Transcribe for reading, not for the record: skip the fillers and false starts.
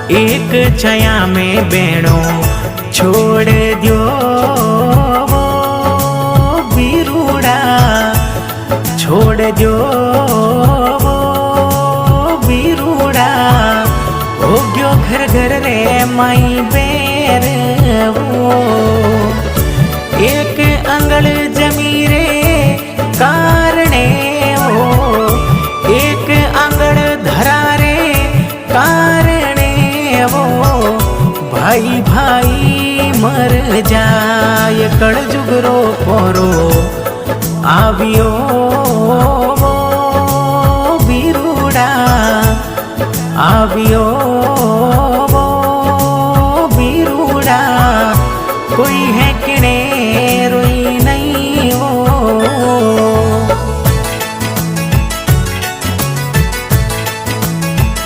एक छाया में बेणो छोड़ दियो वो बीरूड़ा, छोड़ दियो वो बीरूड़ा। हो गयो घर घर रे माई बेर वो, एक अंगल जमी रे कारणे हो, एक अंगल धरा रे कारणे वो। भाई भाई मर जाय कड़जुगरो पोरो आवियो वो बीरूड़ा, आवियो